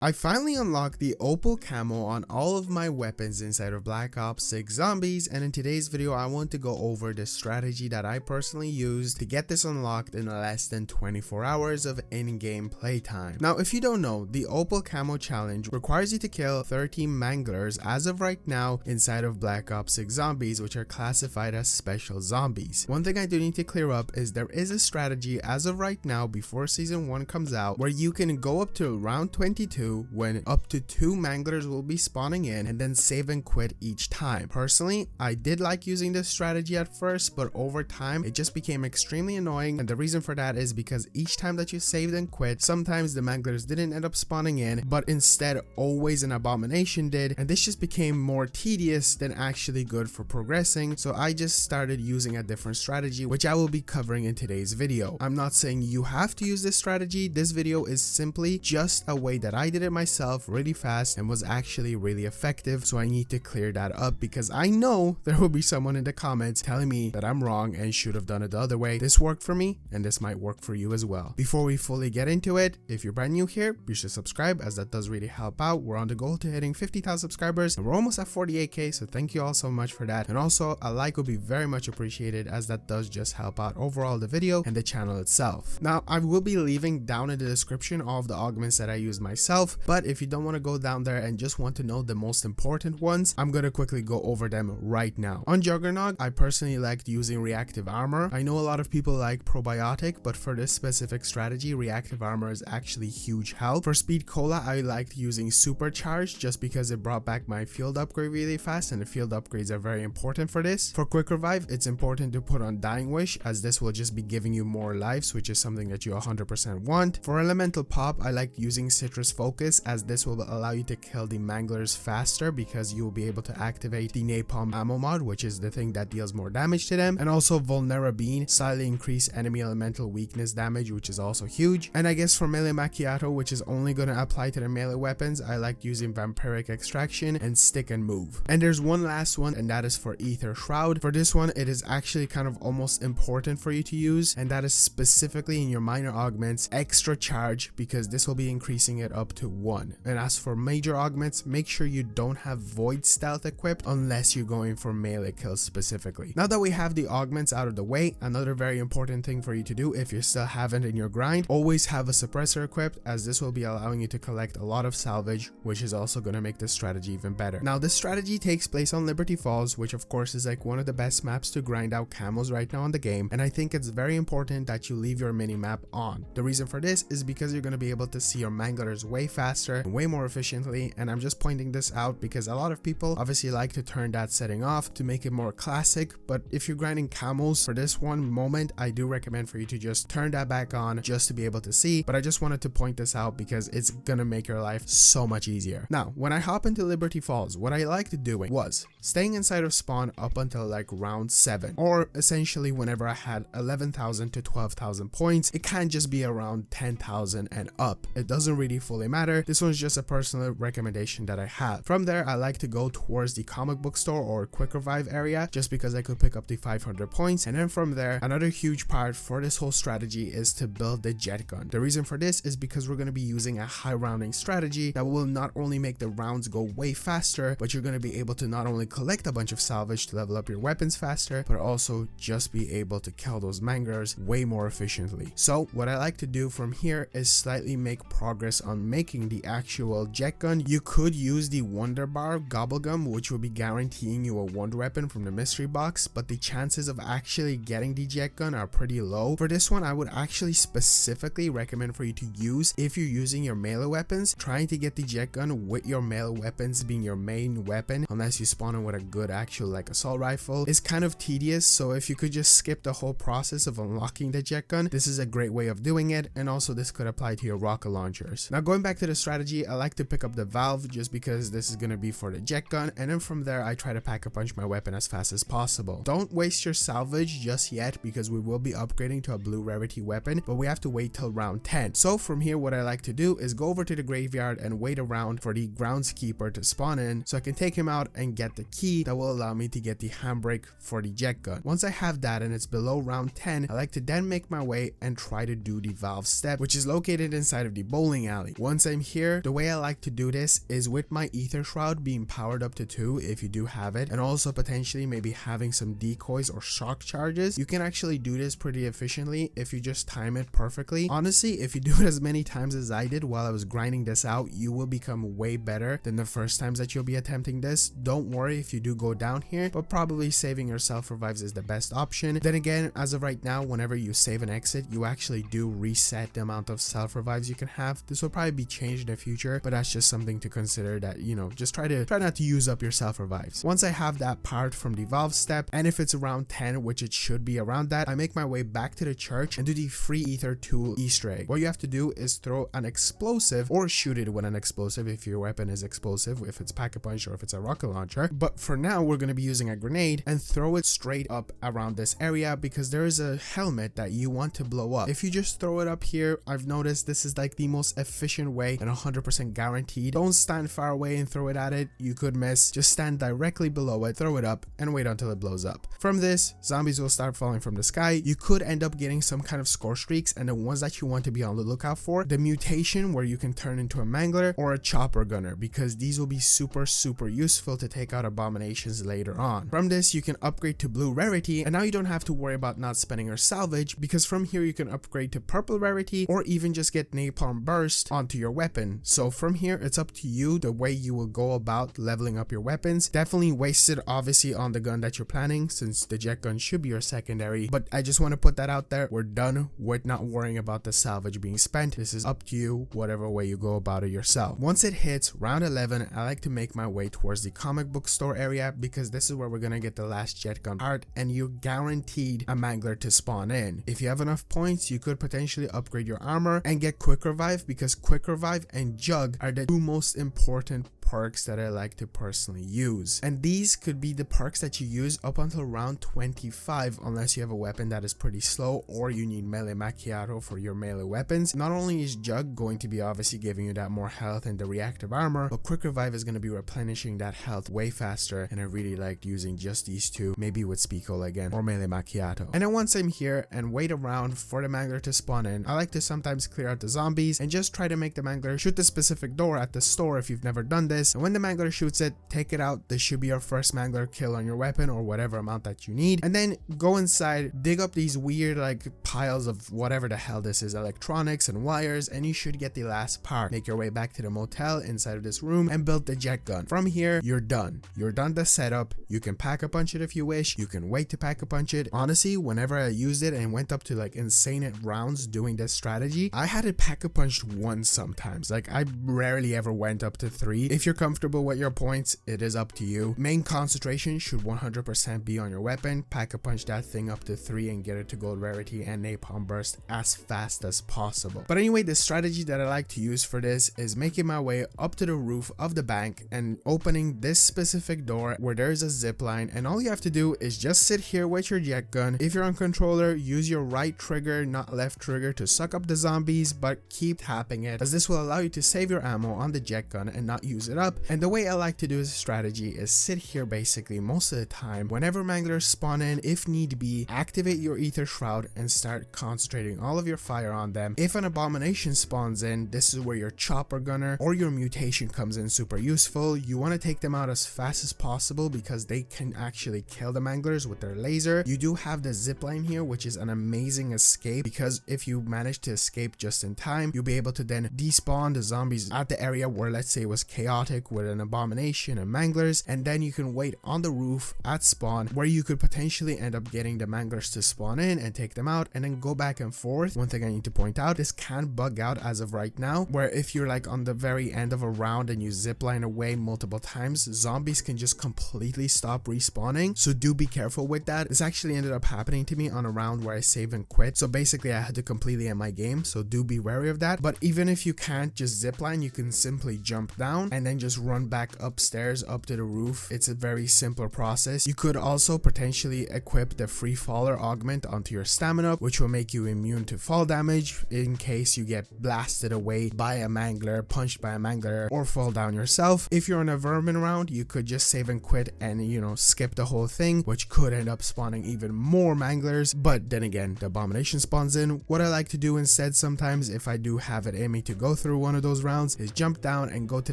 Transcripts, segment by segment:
I finally unlocked the Opal camo on all of my weapons inside of Black Ops 6 Zombies, and in today's video I want to go over the strategy that I personally used to get this unlocked in less than 24 hours of in-game playtime. Now if you don't know, the Opal camo challenge requires you to kill 13 manglers as of right now inside of Black Ops 6 Zombies, which are classified as special zombies. One thing I do need to clear up is there is a strategy as of right now before season 1 comes out where you can go up to round 22 when up to 2 manglers will be spawning in and then save and quit each time. Personally, I did like using this strategy at first, but over time it just became extremely annoying, and the reason for that is because each time that you saved and quit, sometimes the manglers didn't end up spawning in, but instead always an abomination did, and this just became more tedious than actually good for progressing. So I just started using a different strategy, which I will be covering in today's video. I'm not saying you have to use this strategy. This video is simply just a way that I did it myself really fast and was actually really effective, so I need to clear that up because I know there will be someone in the comments telling me that I'm wrong and should have done it the other way. This worked for me and this might work for you as well. Before we fully get into it, if you're brand new here, be sure to subscribe as that does really help out. We're on the goal to hitting 50,000 subscribers and we're almost at 48k, so thank you all so much for that, and also a like would be very much appreciated as that does just help out overall the video and the channel itself. Now I will be leaving down in the description all of the augments that I use myself, but if you don't want to go down there and just want to know the most important ones, I'm going to quickly go over them right now. On Juggernaut, I personally liked using Reactive Armor. I know a lot of people like Probiotic, but for this specific strategy, Reactive Armor is actually huge help. For Speed Cola, I liked using Supercharged just because it brought back my field upgrade really fast, and the field upgrades are very important for this. For Quick Revive, it's important to put on Dying Wish as this will just be giving you more lives, which is something that you 100% want. For Elemental Pop, I liked using Citrus Focus as this will allow you to kill the manglers faster because you will be able to activate the Napalm Ammo mod, which is the thing that deals more damage to them, and also Vulnera Bean, slightly increase enemy elemental weakness damage, which is also huge. And I guess for melee Macchiatto, which is only going to apply to the melee weapons, I like using Vampiric Extraction and Stick and Move. And there's one last one, and that is for Ether Shroud. For this one, it is actually kind of almost important for you to use, and that is specifically in your minor augments Extra Charge, because this will be increasing it up to 1. And as for major augments, make sure you don't have Void Stealth equipped unless you're going for melee kills specifically. Now that we have the augments out of the way, another very important thing for you to do if you still haven't in your grind, always have a suppressor equipped, as this will be allowing you to collect a lot of salvage, which is also going to make this strategy even better. Now this strategy takes place on Liberty Falls, which of course is like one of the best maps to grind out camos right now in the game, and I think it's very important that you leave your mini map on. The reason for this is because you're going to be able to see your manglers way faster and way more efficiently, and I'm just pointing this out because a lot of people obviously like to turn that setting off to make it more classic, but if you're grinding camos for this one moment, I do recommend for you to just turn that back on just to be able to see. But I just wanted to point this out because it's gonna make your life so much easier. Now when I hop into Liberty Falls, what I liked doing was staying inside of spawn up until like round 7, or essentially whenever I had 11,000 to 12,000 points. It can't just be around 10,000 and up. It doesn't really fully matter. This one's just a personal recommendation that I have. From there, I like to go towards the comic book store or Quick Revive area just because I could pick up the 500 points, and then from there, another huge part for this whole strategy is to build the jet gun. The reason for this is because we're going to be using a high rounding strategy that will not only make the rounds go way faster, but you're going to be able to not only collect a bunch of salvage to level up your weapons faster, but also just be able to kill those manglers way more efficiently. So what I like to do from here is slightly make progress on making the actual jet gun. You could use the Wonder Bar Gobblegum, which will be guaranteeing you a wonder weapon from the mystery box, but the chances of actually getting the jet gun are pretty low. For this one, I would actually specifically recommend for you to use, if you're using your melee weapons, trying to get the jet gun with your melee weapons being your main weapon, unless you spawn in with a good actual like assault rifle, is kind of tedious. So if you could just skip the whole process of unlocking the jet gun, this is a great way of doing it, and also this could apply to your rocket launchers. Now going back to the strategy, I like to pick up the valve just because this is going to be for the jet gun, and then from there I try to pack a punch my weapon as fast as possible. Don't waste your salvage just yet because we will be upgrading to a blue rarity weapon, but we have to wait till round 10. So from here, what I like to do is go over to the graveyard and wait around for the groundskeeper to spawn in so I can take him out and get the key that will allow me to get the handbrake for the jet gun. Once I have that and it's below round 10, I like to then make my way and try to do the valve step, which is located inside of the bowling alley. Once I'm here, the way I like to do this is with my ether shroud being powered up to 2 if you do have it, and also potentially maybe having some decoys or shock charges. You can actually do this pretty efficiently if you just time it perfectly. Honestly, if you do it as many times as I did while I was grinding this out, you will become way better than the first times that you'll be attempting this. Don't worry if you do go down here, but probably saving your self revives is the best option. Then again, as of right now, whenever you save and exit, you actually do reset the amount of self revives you can have. This will probably be changed in the future, but that's just something to consider, that, you know, just try not to use up your self revives. Once I have that part from the evolve step, and if it's around 10, which it should be around that, I make my way back to the church and do the free ether tool Easter egg. What you have to do is throw an explosive or shoot it with an explosive if your weapon is explosive, if it's pack-a-punch or if it's a rocket launcher. But for now, we're going to be using a grenade and throw it straight up around this area because there is a helmet that you want to blow up. If you just throw it up here, I've noticed this is like the most efficient way and 100% guaranteed. Don't stand far away and throw it at it. You could miss. Just stand directly below it, throw it up, and wait until it blows up. From this, zombies will start falling from the sky. You could end up getting some kind of score streaks, and the ones that you want to be on the lookout for, the mutation where you can turn into a mangler or a chopper gunner, because these will be super useful to take out abominations later on. From this, you can upgrade to blue rarity, and now you don't have to worry about not spending your salvage, because from here you can upgrade to purple rarity or even just get napalm burst onto your weapon. So from here, it's up to you the way you will go about leveling up your weapons. Definitely wasted obviously on the gun that you're planning, since the jet gun should be your secondary, but I just want to put that out there. We're done with not worrying about the salvage being spent. This is up to you, whatever way you go about it yourself. Once it hits round 11, I like to make my way towards the comic book store area, because this is where we're gonna get the last jet gun part, and you're guaranteed a mangler to spawn in. If you have enough points, you could potentially upgrade your armor and get quick revive, because quick revive and jug are the two most important perks that I like to personally use, and these could be the perks that you use up until round 25 unless you have a weapon that is pretty slow or you need melee Macchiatto for your melee weapons. Not only is jug going to be obviously giving you that more health and the reactive armor, but quick revive is going to be replenishing that health way faster, and I really liked using just these two, maybe with Speakle again or melee Macchiatto. And then once I'm here and wait around for the mangler to spawn in, I like to sometimes clear out the zombies and just try to make the mangler shoot the specific door at the store if you've never done this. And when the mangler shoots it, take it out. This should be your first mangler kill on your weapon or whatever amount that you need, and then go inside, dig up these weird like piles of whatever the hell this is, electronics and wires, and you should get the last part. Make your way back to the motel inside of this room and build the jet gun. From here, you're done the setup. You can pack a punch it if you wish. You can wait to pack a punch it. Honestly, whenever I used it and went up to like insane rounds doing this strategy, I had it pack a punched once sometimes. Like, I rarely ever went up to 3. If you're comfortable with your points, it is up to you. Main concentration should 100% be on your weapon. Pack a punch that thing up to 3 and get it to gold rarity and napalm burst as fast as possible. But anyway, the strategy that I like to use for this is making my way up to the roof of the bank and opening this specific door where there's a zip line, and all you have to do is just sit here with your jet gun. If you're on controller, use your right trigger, not left trigger, to suck up the zombies, but keep tapping it, as this will allow you to save your ammo on the jet gun and not use it up. And the way I like to do this strategy is sit here basically most of the time. Whenever manglers spawn in, if need be, activate your ether shroud and start concentrating all of your fire on them. If an abomination spawns in, this is where your chopper gunner or your mutation comes in super useful. You want to take them out as fast as possible because they can actually kill the manglers with their laser. You do have the zipline here, which is an amazing escape, because if you manage to escape just in time, you'll be able to then despawn the zombies at the area where, let's say, it was chaotic with an abomination and manglers, and then you can wait on the roof at spawn where you could potentially end up getting the manglers to spawn in and take them out, and then go back and forth. One thing I need to point out, this can bug out as of right now, where if you're like on the very end of a round and you zipline away multiple times, zombies can just completely stop respawning, so do be careful with that. This actually ended up happening to me on a round where I save and quit, so basically I had to completely end my game, so do be wary of that. But even if you can't just zipline, you can simply jump down and then then just run back upstairs up to the roof. It's a very simpler process. You could also potentially equip the free faller augment onto your stamina, which will make you immune to fall damage in case you get blasted away by a mangler, punched by a mangler, or fall down yourself. If you're on a vermin round, you could just save and quit and, you know, skip the whole thing, which could end up spawning even more manglers. But then again, the abomination spawns in. What I like to do instead sometimes, if I do have it in me to go through one of those rounds, is jump down and go to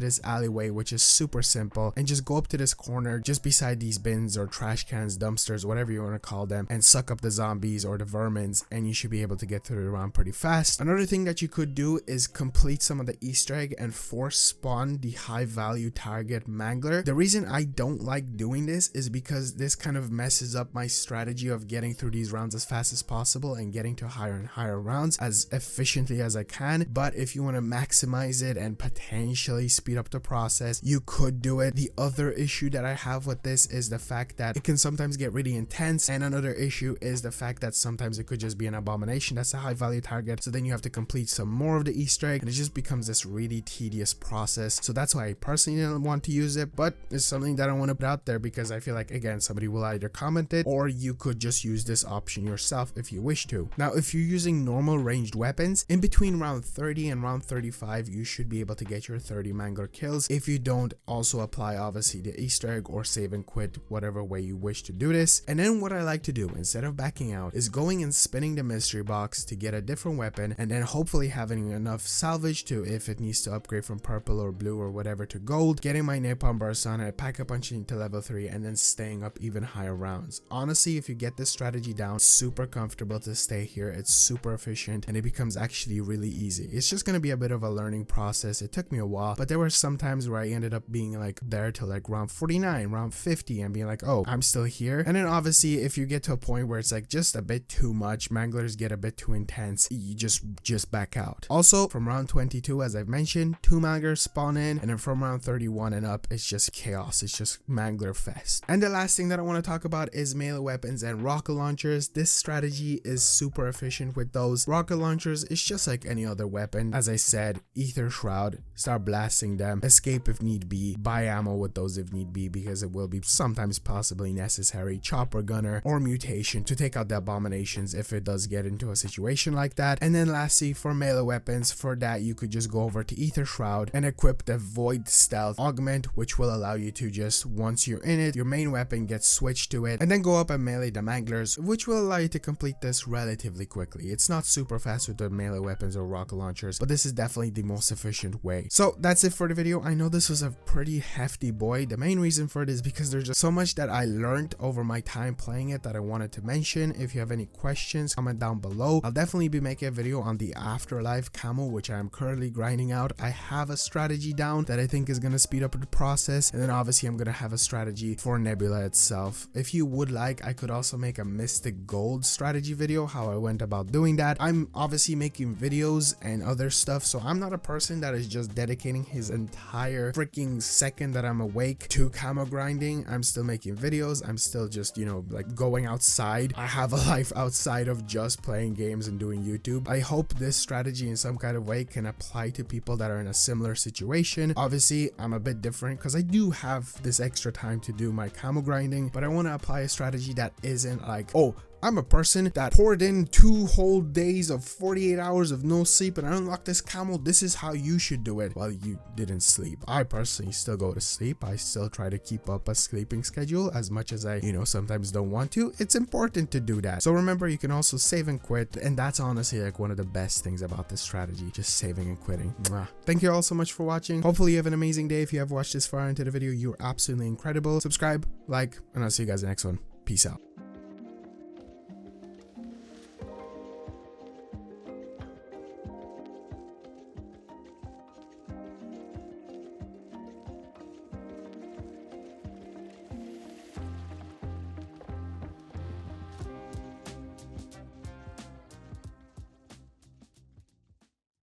this alleyway, which is super simple, and just go up to this corner just beside these bins or trash cans, dumpsters, whatever you want to call them, and suck up the zombies or the vermins, and you should be able to get through the round pretty fast. Another thing that you could do is complete some of the Easter egg and force spawn the high value target mangler. The reason I don't like doing this is because this kind of messes up my strategy of getting through these rounds as fast as possible and getting to higher and higher rounds as efficiently as I can. But if you want to maximize it and potentially speed up the process, you could do it. The other issue that I have with this is the fact that it can sometimes get really intense, and another issue is the fact that sometimes it could just be an abomination that's a high value target, so then you have to complete some more of the Easter egg, and it just becomes this really tedious process. So that's why I personally don't want to use it, but it's something that I want to put out there because I feel like, again, somebody will either comment it, or you could just use this option yourself if you wish to. Now, if you're using normal ranged weapons, in between round 30 and round 35, you should be able to get your 30 mangler kills if you don't also apply obviously the Easter egg or save and quit, whatever way you wish to do this. And then what I like to do instead of backing out is going and spinning the mystery box to get a different weapon, and then hopefully having enough salvage to, if it needs to upgrade from purple or blue or whatever to gold, getting my napalm burst on it, pack a punch into level 3, and then staying up even higher rounds. Honestly, if you get this strategy down, super comfortable to stay here. It's super efficient and it becomes actually really easy. It's just going to be a bit of a learning process. It took me a while, but there were some times where I ended up being like there till like round 49, round 50, and being like, oh, I'm still here. And then obviously if you get to a point where it's like just a bit too much, manglers get a bit too intense, you just back out. Also, from round 22, as I've mentioned, 2 manglers spawn in, and then from round 31 and up, it's just chaos. It's just mangler fest. And the last thing that I want to talk about is melee weapons and rocket launchers. This strategy is super efficient with those. Rocket launchers is just like any other weapon. As I said, ether shroud, start blasting them, escape if need be, buy ammo with those if need be, because it will be sometimes possibly necessary, chopper gunner or mutation to take out the abominations if it does get into a situation like that. And then lastly, for melee weapons, for that you could just go over to ether shroud and equip the void stealth augment, which will allow you to just, once you're in it, your main weapon gets switched to it, and then go up and melee the manglers, which will allow you to complete this relatively quickly. It's not super fast with the melee weapons or rocket launchers, but this is definitely the most efficient way. So that's it for the video. I know this was a pretty hefty boy. The main reason for it is because there's just so much that I learned over my time playing it that I wanted to mention. If you have any questions, comment down below. I'll definitely be making a video on the afterlife camo, which I am currently grinding out. I have a strategy down that I think is going to speed up the process, and then obviously I'm going to have a strategy for Nebula itself. If you would like, I could also make a mystic gold strategy video, how I went about doing that. I'm obviously making videos and other stuff, so I'm not a person that is just dedicating his entire freaking second that I'm awake to camo grinding. I'm still making videos. I'm still just, you know, like going outside. I have a life outside of just playing games and doing YouTube. I hope this strategy in some kind of way can apply to people that are in a similar situation. Obviously, I'm a bit different because I do have this extra time to do my camo grinding, but I want to apply a strategy that isn't like, oh, I'm a person that poured in 2 whole days of 48 hours of no sleep and I unlocked this camo. This is how you should do it. Well, you didn't sleep. I personally still go to sleep. I still try to keep up a sleeping schedule as much as I, sometimes don't want to. It's important to do that. So remember, you can also save and quit. And that's honestly like one of the best things about this strategy, just saving and quitting. Mwah. Thank you all so much for watching. Hopefully you have an amazing day. If you have watched this far into the video, you're absolutely incredible. Subscribe, like, and I'll see you guys in the next one. Peace out.